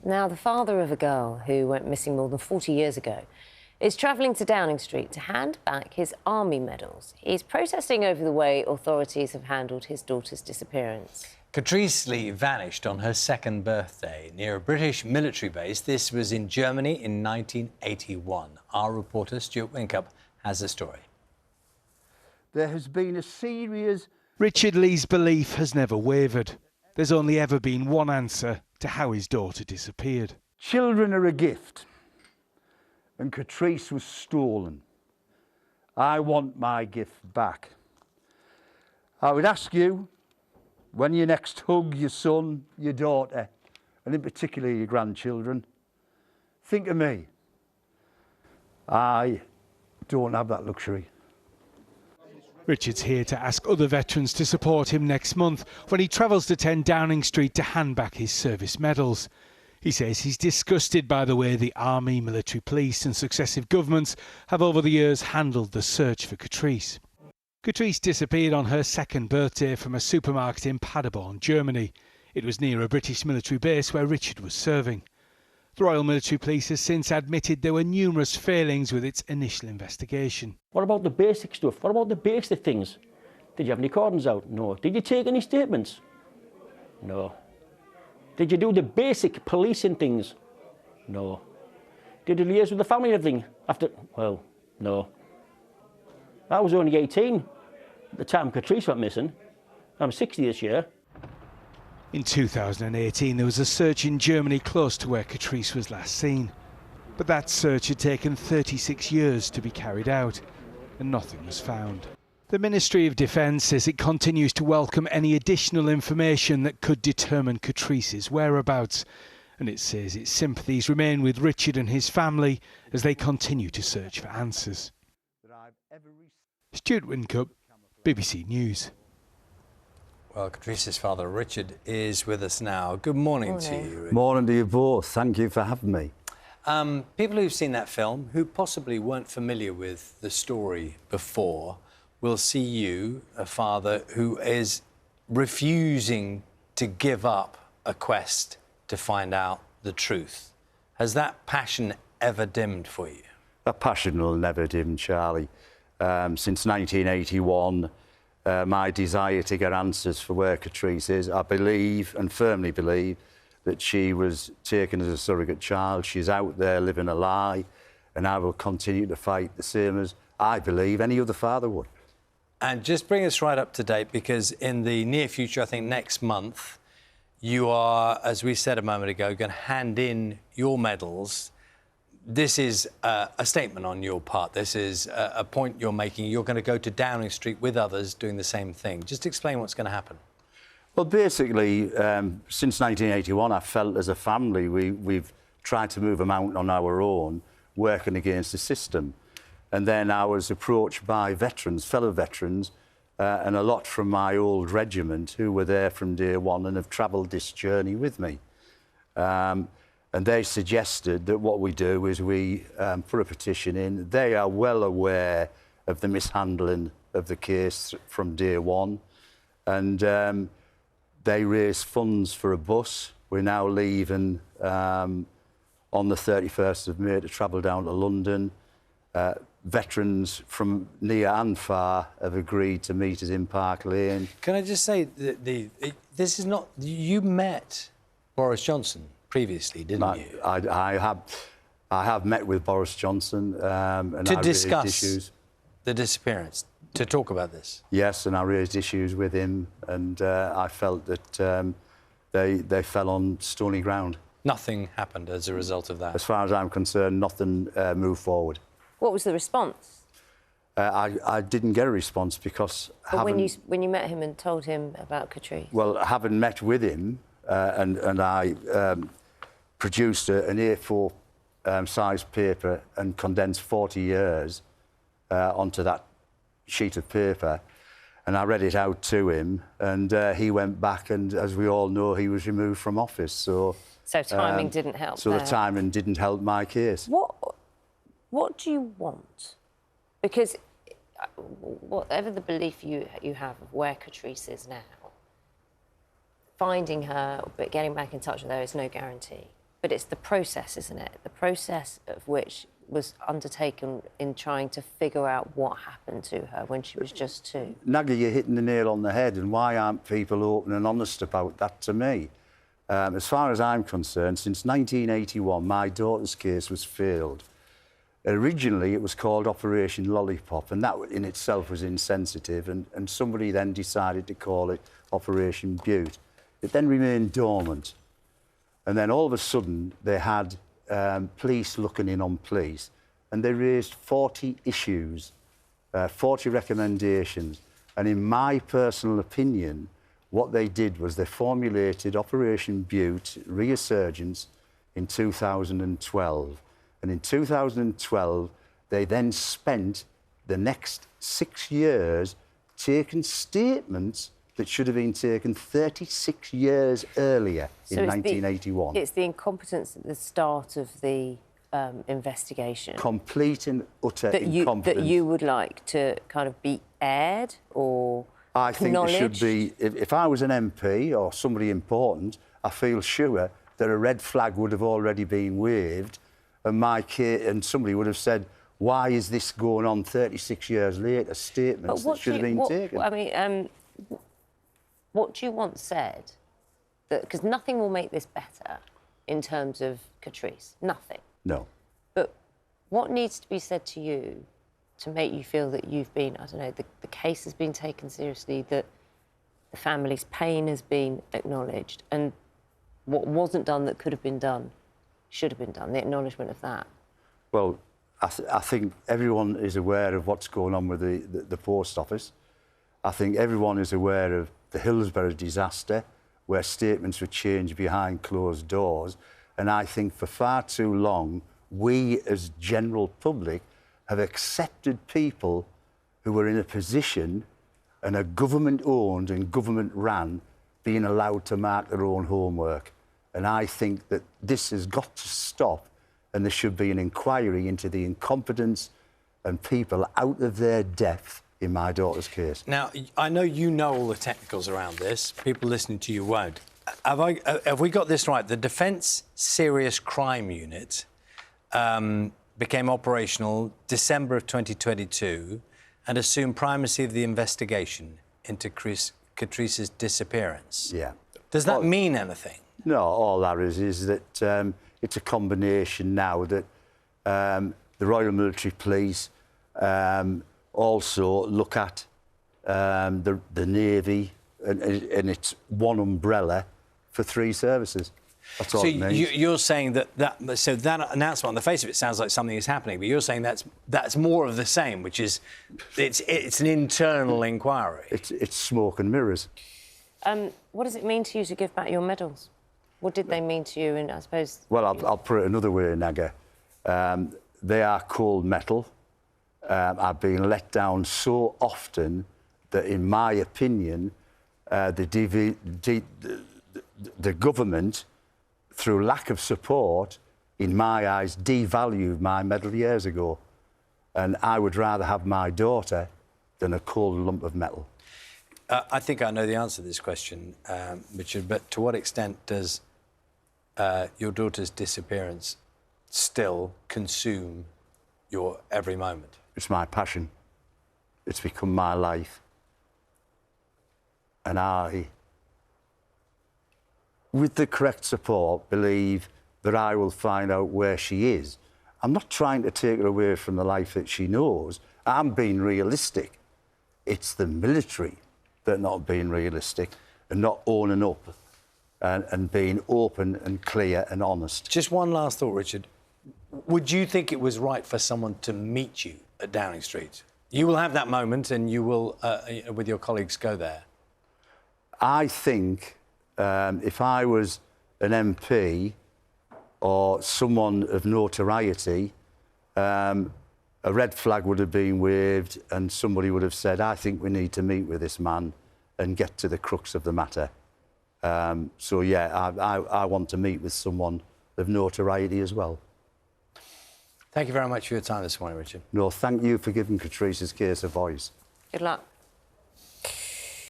Now, the father of a girl who went missing more than 40 years ago is travelling to Downing Street to hand back his army medals. He's protesting over the way authorities have handled his daughter's disappearance. Catrice Lee vanished on her second birthday near a British military base. This was in Germany in 1981. Our reporter Stuart Winkup has the story. There has been a serious... Richard Lee's belief has never wavered. There's only ever been one answer to how his daughter disappeared. Children are a gift, and Catrice was stolen. I want my gift back. I would ask you, when you next hug your son, your daughter, and in particular your grandchildren, think of me. I don't have that luxury. Richard's here to ask other veterans to support him next month when he travels to 10 Downing Street to hand back his service medals. He says he's disgusted by the way the army, military police and successive governments have over the years handled the search for Catrice. Catrice disappeared on her second birthday from a supermarket in Paderborn, Germany. It was near a British military base where Richard was serving. The Royal Military Police has since admitted there were numerous failings with its initial investigation. What about the basic stuff? What about the basic things? Did you have any cordons out? No. Did you take any statements? No. Did you do the basic policing things? No. Did you liaise with the family and everything after? Well, no. I was only 18 at the time Catrice went missing. I'm 60 this year. In 2018, there was a search in Germany close to where Catrice was last seen. But that search had taken 36 years to be carried out, and nothing was found. The Ministry of Defence says it continues to welcome any additional information that could determine Catrice's whereabouts, and it says its sympathies remain with Richard and his family as they continue to search for answers. Stuart Winkup, BBC News. Well, Catrice's father, Richard, is with us now. Good morning to you, Richard. Morning to you both. Thank you for having me. People who've seen that film, who possibly weren't familiar with the story before, will see you, a father who is refusing to give up a quest to find out the truth. Has that passion ever dimmed for you? That passion will never dim, Charlie. Since 1981, my desire to get answers for where Catrice is, I believe and firmly believe that she was taken as a surrogate child. She's out there living a lie, and I will continue to fight the same as I believe any other father would. And just bring us right up to date, because in the near future, I think next month, you are, as we said a moment ago, going to hand in your medals. This is a statement on your part. This is a point you're making. You're going to go to Downing Street with others doing the same thing. Just explain what's going to happen. Well, basically, since 1981, I felt as a family we've tried to move a mountain on our own, working against the system. And then I was approached by veterans, fellow veterans, and a lot from my old regiment who were there from day one and have travelled this journey with me. And they suggested that what we do is we put a petition in. They are well aware of the mishandling of the case from day one. And they raised funds for a bus. We're now leaving on the 31st of May to travel down to London. Veterans from near and far have agreed to meet us in Park Lane. Can I just say, this is not... You met Boris Johnson previously, didn't you? I have met with Boris Johnson and to I discuss raised issues. The disappearance, to talk about this. Yes, and I raised issues with him, and I felt that they fell on stony ground. Nothing happened as a result of that. As far as I'm concerned, nothing moved forward. What was the response? I didn't get a response because... But when you met him and told him about Catrice? Well, having met with him, and I produced an A4 size paper and condensed 40 years onto that sheet of paper, and I read it out to him, and he went back, and as we all know, he was removed from office. So timing didn't help. So the timing didn't help my case. What do you want? Because whatever the belief you have of where Catrice is now, finding her but getting back in touch with her is no guarantee. But it's the process, isn't it? The process of which was undertaken in trying to figure out what happened to her when she was just 2. Nagger, you're hitting the nail on the head, and why aren't people open and honest about that to me? As far as I'm concerned, since 1981, my daughter's case was failed. Originally, it was called Operation Lollipop, and that in itself was insensitive, and somebody then decided to call it Operation Butte. It then remained dormant. And then all of a sudden, they had police looking in on police, and they raised 40 issues, 40 recommendations. And in my personal opinion, what they did was they formulated Operation Butte Resurgence in 2012. And in 2012, they then spent the next 6 years taking statements that should have been taken 36 years earlier in 1981. It's the incompetence at the start of the investigation. Complete and utter incompetence. That you would like to kind of be aired or I think there should acknowledged? be, if I was an MP or somebody important, I feel sure that a red flag would have already been waved, and somebody would have said, why is this going on 36 years later? Statements that should have been taken. I mean, what do you want said? Because nothing will make this better in terms of Catrice. Nothing. No. But what needs to be said to you to make you feel that you've been, I don't know, the case has been taken seriously, that the family's pain has been acknowledged, and what wasn't done that could have been done should have been done, the acknowledgement of that? Well, I think everyone is aware of what's going on with the post office. I think everyone is aware of the Hillsborough disaster, where statements were changed behind closed doors. And I think for far too long, we as general public have accepted people who were in a position and are government-owned and government-ran being allowed to mark their own homework. And I think that this has got to stop, and there should be an inquiry into the incompetence and people out of their depth in my daughter's case. Now, I know you know all the technicals around this. People listening to you won't. Have we got this right? The Defence Serious Crime Unit became operational December of 2022 and assumed primacy of the investigation into Catrice's disappearance. Yeah. Does that mean anything? No, all that is that it's a combination now that the Royal Military Police also look at the Navy, and it's one umbrella for 3 services. That's all So it means. you're saying that announcement on the face of it sounds like something is happening, but you're saying that's more of the same, which is it's an internal inquiry. It's smoke and mirrors. What does it mean to you to give back your medals? What did they mean to you? And I suppose... Well, I'll put it another way, Nagger. They are cold metal. I've been let down so often that, in my opinion, the government, through lack of support, in my eyes, devalued my medal years ago. And I would rather have my daughter than a cold lump of metal. I think I know the answer to this question, Richard, but to what extent does your daughter's disappearance still consume your every moment? It's my passion. It's become my life. And I, with the correct support, believe that I will find out where she is. I'm not trying to take her away from the life that she knows. I'm being realistic. It's the military that are not being realistic and not owning up and being open and clear and honest. Just one last thought, Richard. Would you think it was right for someone to meet you at Downing Street? You will have that moment and you will, with your colleagues, go there. I think if I was an MP or someone of notoriety, a red flag would have been waved and somebody would have said, I think we need to meet with this man and get to the crux of the matter. So, yeah, I want to meet with someone of notoriety as well. Thank you very much for your time this morning, Richard. No, thank you for giving Catrice's case a voice. Good luck.